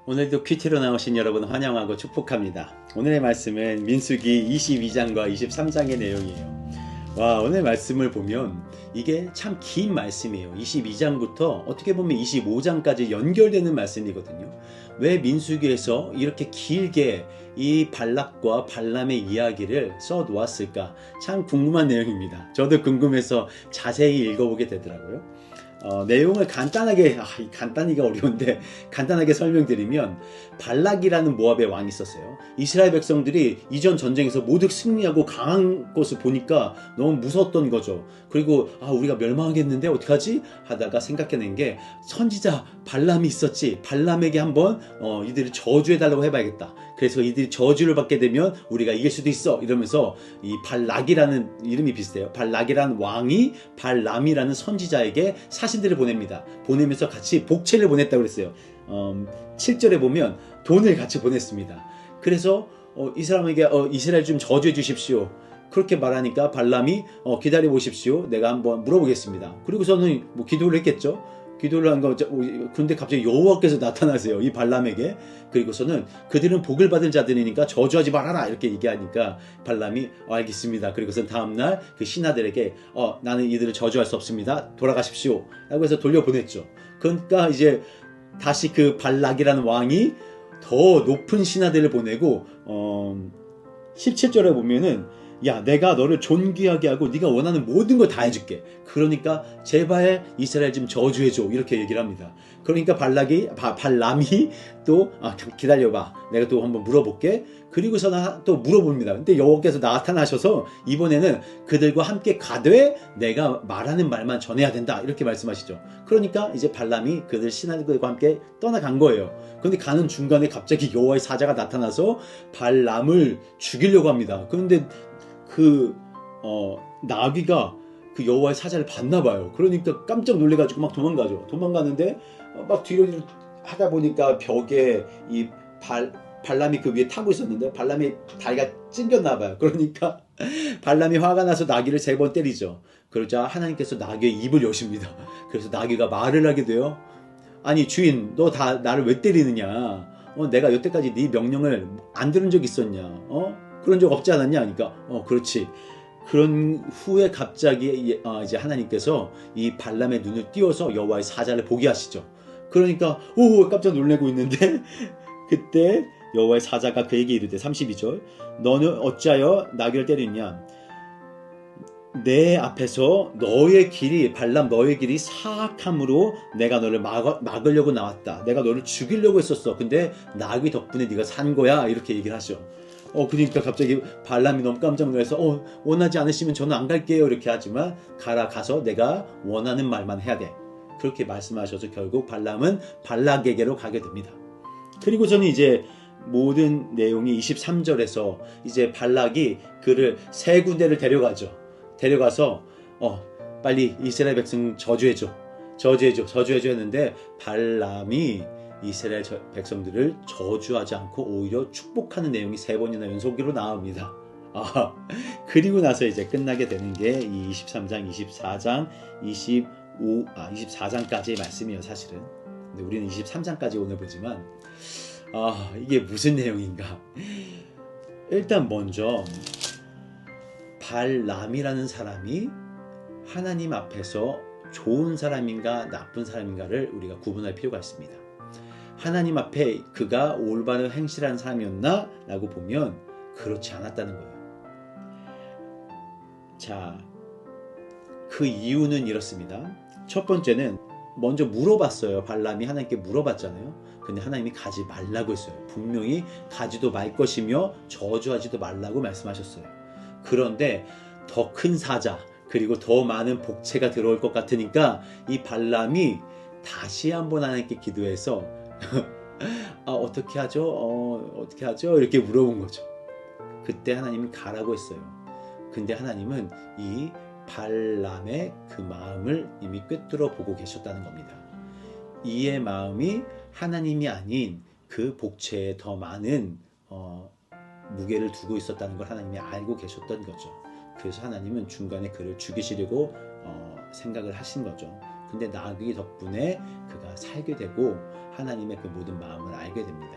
오늘도 큐티로 나오신 여러분 환영하고 축복합니다. 오늘의 말씀은 민수기 22장과 23장의 내용이에요. 와, 오늘 말씀을 보면 이게 참 긴 말씀이에요. 22장부터 어떻게 보면 25장까지 연결되는 말씀이거든요. 왜 민수기에서 이렇게 길게 이 발락과 발람의 이야기를 써 놓았을까? 참 궁금한 내용입니다. 저도 궁금해서 자세히 읽어보게 되더라고요. 내용을 간단하게, 간단히가 어려운데 간단하게 설명드리면, 발락이라는 모압의 왕이 있었어요. 이스라엘 백성들이 이전 전쟁에서 모두 승리하고 강한 것을 보니까 너무 무서웠던 거죠. 그리고 우리가 멸망하겠는데 어떡하지? 하다가 생각해낸 게 선지자 발람이 있었지. 발람에게 한번 이들을 저주해달라고 해봐야겠다. 그래서 이들이 저주를 받게 되면 우리가 이길 수도 있어, 이러면서 이 발락이라는 이름이 비슷해요. 발락이라는 왕이 발람이라는 선지자에게 사신들을 보냅니다. 보내면서 같이 복채를 보냈다고 그랬어요. 7절에 보면 돈을 같이 보냈습니다. 그래서 이 사람에게 이스라엘 좀 저주해 주십시오. 그렇게 말하니까 발람이 기다려 보십시오. 내가 한번 물어보겠습니다. 그리고서는 기도를 했겠죠. 기도를 한 거, 근데 갑자기 여호와께서 나타나세요, 이 발람에게. 그리고서는 그들은 복을 받은 자들이니까 저주하지 말아라, 이렇게 얘기하니까 발람이 알겠습니다. 그리고선 다음날 그 신하들에게 나는 이들을 저주할 수 없습니다, 돌아가십시오 라고 해서 돌려보냈죠. 그러니까 이제 다시 그 발락이라는 왕이 더 높은 신하들을 보내고 17절에 보면은, 야, 내가 너를 존귀하게 하고 네가 원하는 모든 걸 다 해줄게. 그러니까 제발 이스라엘 좀 저주해줘, 이렇게 얘기를 합니다. 그러니까 발람이 또 기다려봐, 내가 또 한번 물어볼게. 그리고서 또 물어봅니다. 근데 여호와께서 나타나셔서 이번에는 그들과 함께 가되 내가 말하는 말만 전해야 된다, 이렇게 말씀하시죠. 그러니까 이제 발람이 그들 신하들과 함께 떠나간 거예요. 그런데 가는 중간에 갑자기 여호와의 사자가 나타나서 발람을 죽이려고 합니다. 그런데 나귀가 그 여호와의 사자를 봤나 봐요. 그러니까 깜짝 놀래가지고 막 도망가죠. 도망가는데 막 뒤로 하다 보니까 벽에 이 발람이 그 위에 타고 있었는데 발람이 다리가 찡겼나 봐요. 그러니까 발람이 화가 나서 나귀를 3번 때리죠. 그러자 하나님께서 나귀의 입을 여십니다. 그래서 나귀가 말을 하게 돼요. 아니 주인, 너 다 나를 왜 때리느냐? 내가 여태까지 네 명령을 안 들은 적 있었냐? 그런 적 없지 않았냐? 하니까 그렇지. 그런 후에 갑자기 이제 하나님께서 이 발람의 눈을 띄워서 여호와의 사자를 보게 하시죠. 그러니까 깜짝 놀라고 있는데 그때 여호와의 사자가 그에게 이르되, 32절, 너는 어찌하여 나귀를 때리냐? 내 앞에서 발람 너의 길이 사악함으로 내가 너를 막으려고 나왔다. 내가 너를 죽이려고 했었어. 근데 나귀 덕분에 네가 산 거야, 이렇게 얘기를 하죠. 그러니까 갑자기 발람이 너무 깜짝 놀라서 원하지 않으시면 저는 안 갈게요, 이렇게 하지만 가서 내가 원하는 말만 해야 돼, 그렇게 말씀하셔서 결국 발람은 발락에게로 가게 됩니다. 그리고 저는 이제 모든 내용이 23절에서 이제 발락이 그를 3군데를 데려가서 빨리 이스라엘 백성 저주해줘 했는데, 발람이 이스라엘 백성들을 저주하지 않고 오히려 축복하는 내용이 3번이나 연속으로 나옵니다. 그리고 나서 이제 끝나게 되는 게 이 23장, 24장, 24장까지의 말씀이에요, 사실은. 근데 우리는 23장까지 오늘 보지만 이게 무슨 내용인가? 일단 먼저 발람이라는 사람이 하나님 앞에서 좋은 사람인가 나쁜 사람인가를 우리가 구분할 필요가 있습니다. 하나님 앞에 그가 올바른 행실한 사람이었나? 라고 보면 그렇지 않았다는 거예요. 자, 그 이유는 이렇습니다. 첫 번째는 먼저 물어봤어요. 발람이 하나님께 물어봤잖아요. 근데 하나님이 가지 말라고 했어요. 분명히 가지도 말 것이며 저주하지도 말라고 말씀하셨어요. 그런데 더 큰 사자, 그리고 더 많은 복채가 들어올 것 같으니까 이 발람이 다시 한번 하나님께 기도해서 어떻게 하죠? 이렇게 물어본 거죠. 그때 하나님은 가라고 했어요. 근데 하나님은 이 발람의 그 마음을 이미 꿰뚫어 보고 계셨다는 겁니다. 이의 마음이 하나님이 아닌 그 복채에 더 많은 무게를 두고 있었다는 걸 하나님이 알고 계셨던 거죠. 그래서 하나님은 중간에 그를 죽이시려고 생각을 하신 거죠. 근데 나귀 덕분에 그가 살게 되고 하나님의 그 모든 마음을 알게 됩니다.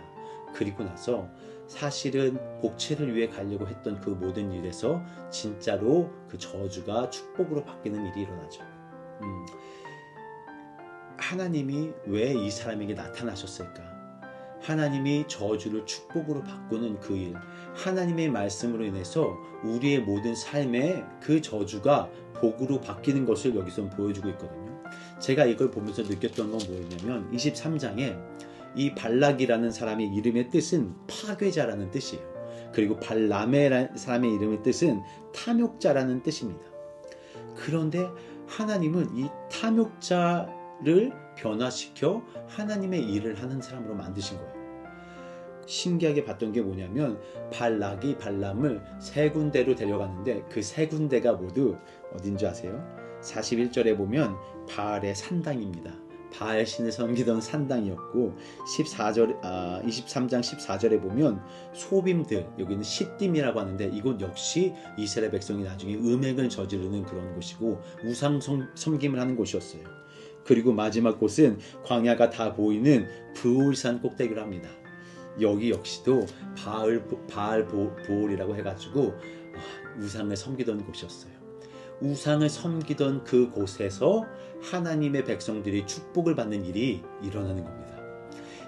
그리고 나서 사실은 복채를 위해 가려고 했던 그 모든 일에서 진짜로 그 저주가 축복으로 바뀌는 일이 일어나죠. 하나님이 왜 이 사람에게 나타나셨을까? 하나님이 저주를 축복으로 바꾸는 그 일, 하나님의 말씀으로 인해서 우리의 모든 삶에 그 저주가 복으로 바뀌는 것을 여기서 보여주고 있거든요. 제가 이걸 보면서 느꼈던 건 뭐였냐면 23장에 이 발락이라는 사람의 이름의 뜻은 파괴자라는 뜻이에요. 그리고 발람의 사람의 이름의 뜻은 탐욕자라는 뜻입니다. 그런데 하나님은 이 탐욕자를 변화시켜 하나님의 일을 하는 사람으로 만드신 거예요. 신기하게 봤던 게 뭐냐면 발락이 발람을 세 군데로 데려가는데 그 세 군데가 모두 어딘지 아세요? 41절에 보면 바알의 산당입니다. 바알 신을 섬기던 산당이었고 23장 14절에 보면 소빔들, 여기는 시딤이라고 하는데 이곳 역시 이스라엘 백성이 나중에 음행을 저지르는 그런 곳이고 우상 섬김을 하는 곳이었어요. 그리고 마지막 곳은 광야가 다 보이는 브올산 꼭대기로 합니다. 여기 역시도 바알 보올이라고 해가지고 우상을 섬기던 곳이었어요. 우상을 섬기던 그 곳에서 하나님의 백성들이 축복을 받는 일이 일어나는 겁니다.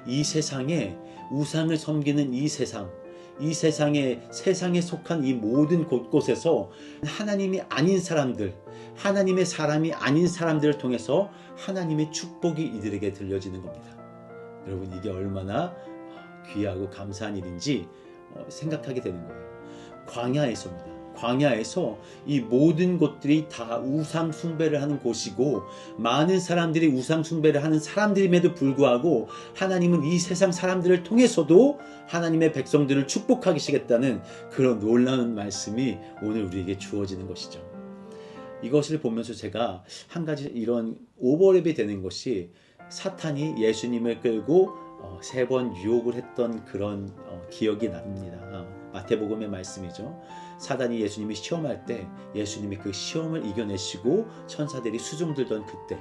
이 세상에 우상을 섬기는 이 세상에 속한 이 모든 곳곳에서 하나님이 아닌 사람들, 하나님의 사람이 아닌 사람들을 통해서 하나님의 축복이 이들에게 들려지는 겁니다. 여러분, 이게 얼마나 귀하고 감사한 일인지 생각하게 되는 거예요. 광야에서 이 모든 곳들이 다 우상 숭배를 하는 곳이고 많은 사람들이 우상 숭배를 하는 사람들임에도 불구하고 하나님은 이 세상 사람들을 통해서도 하나님의 백성들을 축복하시겠다는 그런 놀라운 말씀이 오늘 우리에게 주어지는 것이죠. 이것을 보면서 제가 한 가지 이런 오버랩이 되는 것이 사탄이 예수님을 끌고 3번 유혹을 했던 그런 기억이 납니다. 마태복음의 말씀이죠. 사단이 예수님이 시험할 때 예수님이 그 시험을 이겨내시고 천사들이 수종들던 그때,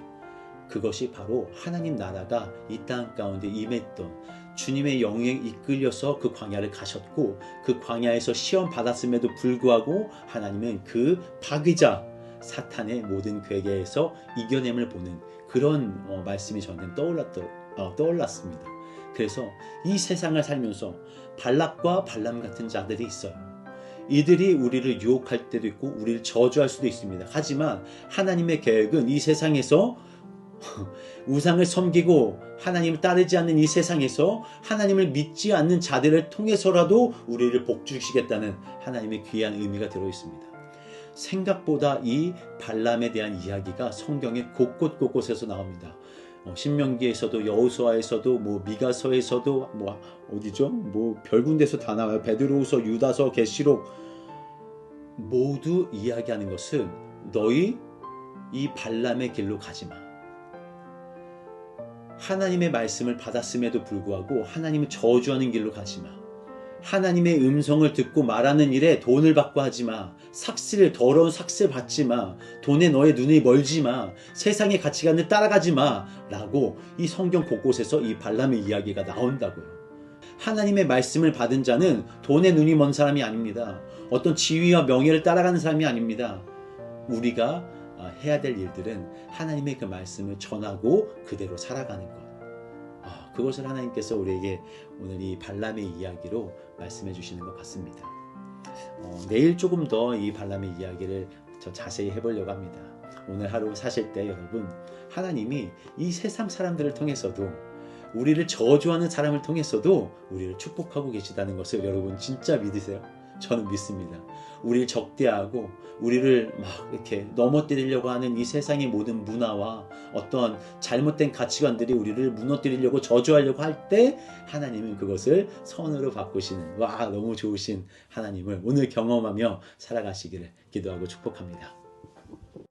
그것이 바로 하나님 나라가 이 땅 가운데 임했던 주님의 영에 이끌려서 그 광야를 가셨고 그 광야에서 시험 받았음에도 불구하고 하나님은 그 파괴자 사탄의 모든 괴계에서 이겨냄을 보는 그런 말씀이 저한테는 떠올랐습니다. 그래서 이 세상을 살면서 발락과 발람 같은 자들이 있어요. 이들이 우리를 유혹할 때도 있고 우리를 저주할 수도 있습니다. 하지만 하나님의 계획은 이 세상에서 우상을 섬기고 하나님을 따르지 않는 이 세상에서 하나님을 믿지 않는 자들을 통해서라도 우리를 복주시겠다는 하나님의 귀한 의미가 들어있습니다. 생각보다 이 발람에 대한 이야기가 성경의 곳곳에서 나옵니다. 신명기에서도 여호수아에서도 미가서에서도 어디죠? 별군데서 다 나와요. 베드로후서, 유다서, 계시록 모두 이야기하는 것은 너희 이 발람의 길로 가지 마. 하나님의 말씀을 받았음에도 불구하고 하나님을 저주하는 길로 가지 마. 하나님의 음성을 듣고 말하는 일에 돈을 받고 하지 마. 더러운 삭스를 받지 마. 돈에 너의 눈이 멀지 마. 세상의 가치관을 따라가지 마. 라고 이 성경 곳곳에서 이 발람의 이야기가 나온다고요. 하나님의 말씀을 받은 자는 돈에 눈이 먼 사람이 아닙니다. 어떤 지위와 명예를 따라가는 사람이 아닙니다. 우리가 해야 될 일들은 하나님의 그 말씀을 전하고 그대로 살아가는 것. 그것을 하나님께서 우리에게 오늘 이 발람의 이야기로 말씀해 주시는 것 같습니다. 내일 조금 더 이 발람의 이야기를 더 자세히 해보려고 합니다. 오늘 하루 사실 때 여러분, 하나님이 이 세상 사람들을 통해서도 우리를 저주하는 사람을 통해서도 우리를 축복하고 계시다는 것을 여러분 진짜 믿으세요? 저는 믿습니다. 우리를 적대하고 우리를 막 이렇게 넘어뜨리려고 하는 이 세상의 모든 문화와 어떤 잘못된 가치관들이 우리를 무너뜨리려고 저주하려고 할 때 하나님은 그것을 선으로 바꾸시는 너무 좋으신 하나님을 오늘 경험하며 살아가시기를 기도하고 축복합니다.